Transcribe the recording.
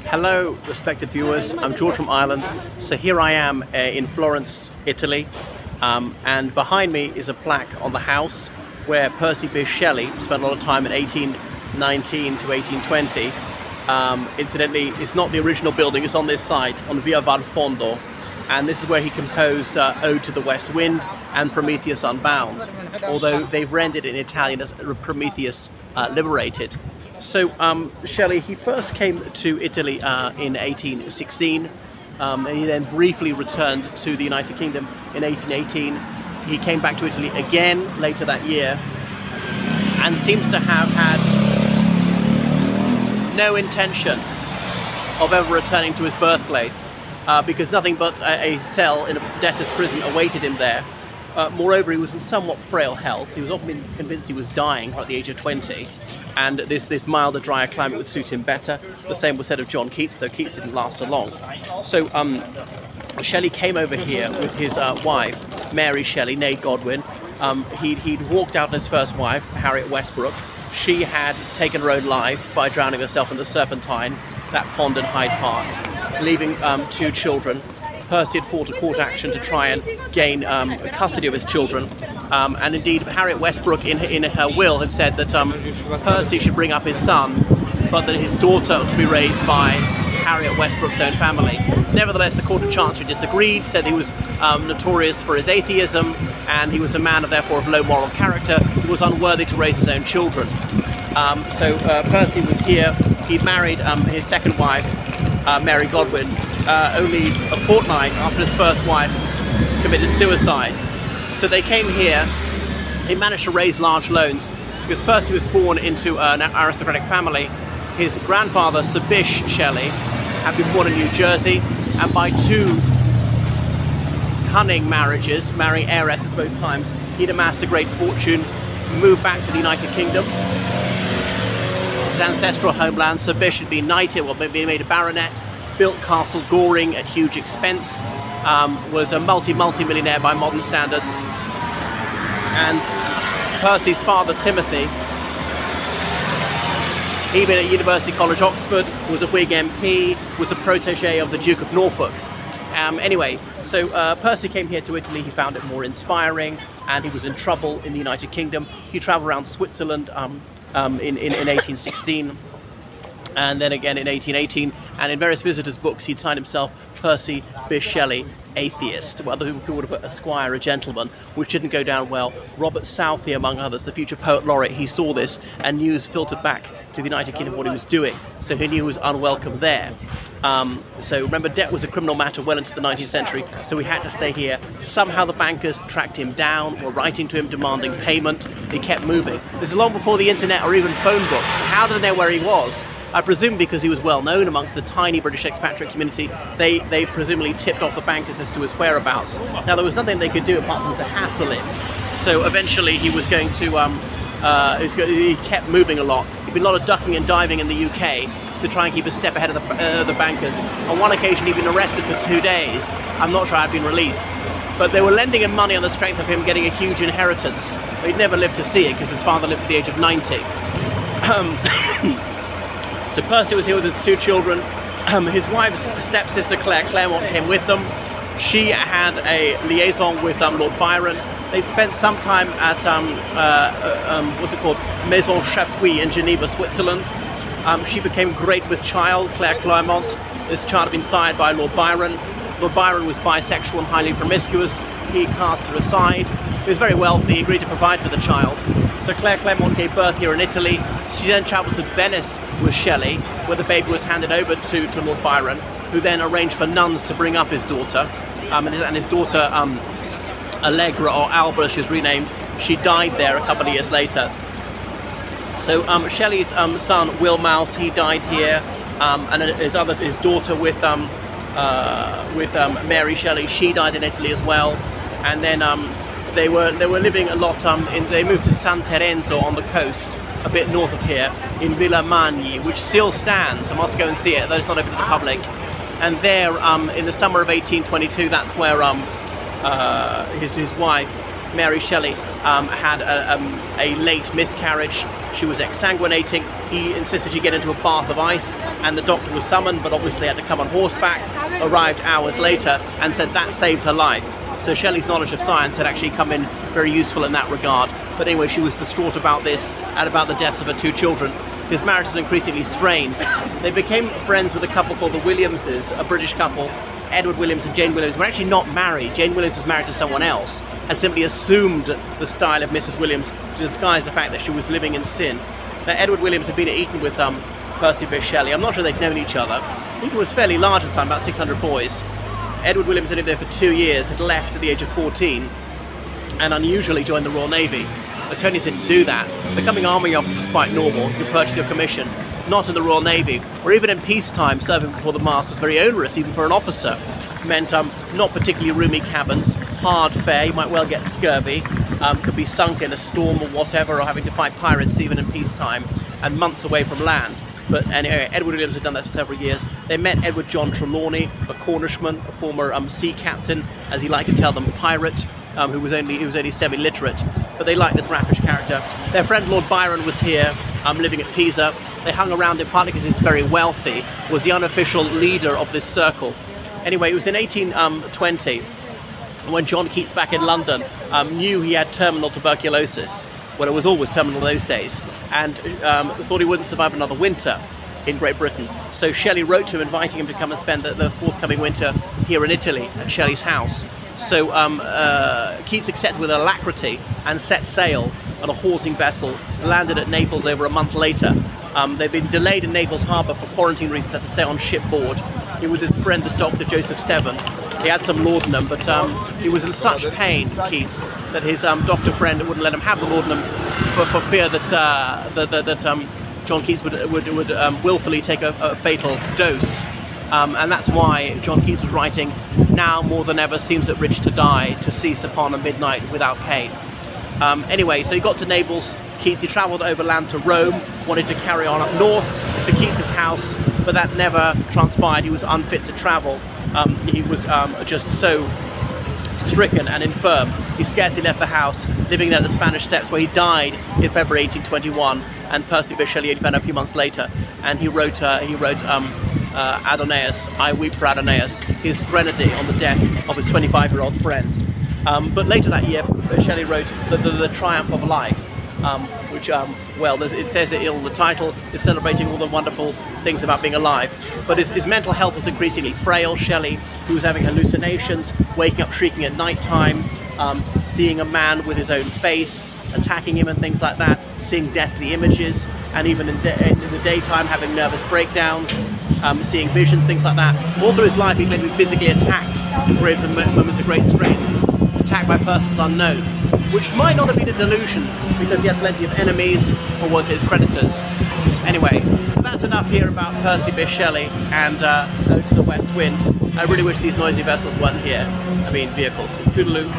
Hello, respected viewers. I'm George from Ireland. So here I am in Florence, Italy, and behind me is a plaque on the house where Percy Bysshe Shelley spent a lot of time in 1819 to 1820. Incidentally, it's not the original building, it's on this site, on Via Val Fondo, and this is where he composed Ode to the West Wind and Prometheus Unbound, although they've rendered it in Italian as Prometheus Liberated. So Shelley, he first came to Italy in 1816, and he then briefly returned to the United Kingdom in 1818. He came back to Italy again later that year and seems to have had no intention of ever returning to his birthplace because nothing but a cell in a debtor's prison awaited him there. Moreover, he was in somewhat frail health. He was often convinced he was dying at the age of 20, and this milder, drier climate would suit him better. The same was said of John Keats, though Keats didn't last so long. So Shelley came over here with his wife, Mary Shelley, née Godwin. He'd walked out on his first wife, Harriet Westbrook. She had taken her own life by drowning herself in the Serpentine, that pond in Hyde Park, leaving two children. Percy had fought a court action to try and gain custody of his children, and indeed Harriet Westbrook in her will had said that Percy should bring up his son, but that his daughter ought to be raised by Harriet Westbrook's own family. Nevertheless, the Court of Chancery disagreed, said he was notorious for his atheism, and he was a man therefore of low moral character who was unworthy to raise his own children. So Percy was here. He married his second wife, Mary Godwin, only a fortnight after his first wife committed suicide. So they came here. He managed to raise large loans because Percy was born into an aristocratic family. His grandfather, Sir Bysshe Shelley, had been born in New Jersey, and by two cunning marriages, marrying heiresses both times, he'd amassed a great fortune, moved back to the United Kingdom. His ancestral homeland, Sir Bysshe had been knighted, well, been made a baronet, built Castle Goring at huge expense, was a multi-millionaire by modern standards. And Percy's father, Timothy, he'd been at University College, Oxford, was a Whig MP, was a protege of the Duke of Norfolk. Anyway, so Percy came here to Italy. He found it more inspiring, and he was in trouble in the United Kingdom. He travelled around Switzerland in 1816, and then again in 1818, and in various visitors' books he'd signed himself Percy Bysshe Shelley, atheist. Well, other people would have put a squire, a gentleman, which didn't go down well. Robert Southey, among others, the future poet laureate, he saw this, and news filtered back to the United Kingdom what he was doing, so he knew he was unwelcome there. So remember, debt was a criminal matter well into the 19th century, so he had to stay here. Somehow the bankers tracked him down, were writing to him demanding payment. He kept moving. This is long before the internet or even phone books. How did they know where he was? I presume because he was well known amongst the tiny British expatriate community, they presumably tipped off the bankers as to his whereabouts. Now, there was nothing they could do apart from to hassle him. So eventually he was going to, he kept moving a lot. There'd been a lot of ducking and diving in the UK to try and keep a step ahead of the bankers. On one occasion he'd been arrested for 2 days. I'm not sure I'd been released. But they were lending him money on the strength of him getting a huge inheritance. But he'd never lived to see it because his father lived to the age of 90. So Percy was here with his two children. His wife's stepsister Claire Claremont came with them. She had a liaison with Lord Byron. They'd spent some time at what's it called, Maison Chapuis in Geneva, Switzerland. She became great with child, Claire Claremont. This child had been sired by Lord Byron. Lord Byron was bisexual and highly promiscuous. He cast her aside. He was very wealthy. He agreed to provide for the child. So Claire Claremont gave birth here in Italy. She then travelled to Venice with Shelley, where the baby was handed over to Lord Byron, who then arranged for nuns to bring up his daughter. And his daughter, Allegra, or Alba, she was renamed, she died there a couple of years later. So Shelley's son, Will Mouse, he died here, and his daughter with Mary Shelley, she died in Italy as well. And then they were living a lot. They moved to San Terenzo on the coast, a bit north of here, in Villa Magni, which still stands. I must go and see it, though it's not open to the public. And there, in the summer of 1822, that's where his wife Mary Shelley had a late miscarriage. She was exsanguinating. He insisted she get into a bath of ice, and the doctor was summoned, but obviously had to come on horseback, arrived hours later, and said that saved her life. So Shelley's knowledge of science had actually come in very useful in that regard. But anyway, she was distraught about this and about the deaths of her 2 children. His marriage was increasingly strained. They became friends with a couple called the Williamses, a British couple. Edward Williams and Jane Williams were actually not married. Jane Williams was married to someone else and simply assumed the style of Mrs. Williams to disguise the fact that she was living in sin. Now, Edward Williams had been at Eton with Percy Bysshe Shelley. I'm not sure they'd known each other. Eton was fairly large at the time, about 600 boys. Edward Williams had lived there for 2 years, had left at the age of 14, and unusually joined the Royal Navy. Attorneys didn't do that. Becoming army officer is quite normal. You purchase your commission. Not in the Royal Navy, or even in peacetime, serving before the mast was very onerous, even for an officer. It meant not particularly roomy cabins, hard fare, you might well get scurvy, could be sunk in a storm or whatever, or having to fight pirates even in peacetime, and months away from land. But anyway, Edward Williams had done that for several years. They met Edward John Trelawney, a Cornishman, a former sea captain, as he liked to tell them, pirate, who was only semi-literate. But they liked this raffish character. Their friend Lord Byron was here, living at Pisa. They hung around him partly because he's very wealthy, was the unofficial leader of this circle. Anyway, it was in 1820 when John Keats, back in London, knew he had terminal tuberculosis. Well, it was always terminal in those days, and thought he wouldn't survive another winter in Great Britain. So Shelley wrote to him inviting him to come and spend the forthcoming winter here in Italy at Shelley's house. So Keats accepted with alacrity and set sail on a horsing vessel, landed at Naples over a month later. They'd been delayed in Naples harbour for quarantine reasons, had to stay on shipboard. He was his friend, the Dr. Joseph Severn. He had some laudanum, but he was in such pain, Keats, that his doctor friend wouldn't let him have the laudanum for fear that John Keats would willfully take a fatal dose. And that's why John Keats was writing, "Now more than ever seems it rich to die, to cease upon a midnight without pain." Anyway, so he got to Naples. Keats, he travelled overland to Rome, wanted to carry on up north to Keats's house, but that never transpired. He was unfit to travel. He was just so stricken and infirm. He scarcely left the house, living there at the Spanish Steps, where he died in February 1821, and Percy Bysshe Shelley found out a few months later, and he wrote Adonais, I Weep for Adonais, his threnody on the death of his 25-year-old friend. But later that year, Shelley wrote the Triumph of Life, which, well, it says it in the title, is celebrating all the wonderful things about being alive. But his mental health was increasingly frail. Shelley, who was having hallucinations, waking up shrieking at night time, seeing a man with his own face, attacking him and things like that, seeing deathly images, and even in the daytime having nervous breakdowns, seeing visions, things like that. All through his life he claimed to be physically attacked in periods of moments of great strain, attacked by persons unknown, which might not have been a delusion because he had plenty of enemies or was his creditors. Anyway, so that's enough here about Percy Bysshe Shelley and Ode to the West Wind. I really wish these noisy vessels weren't here. I mean vehicles. Toodaloo.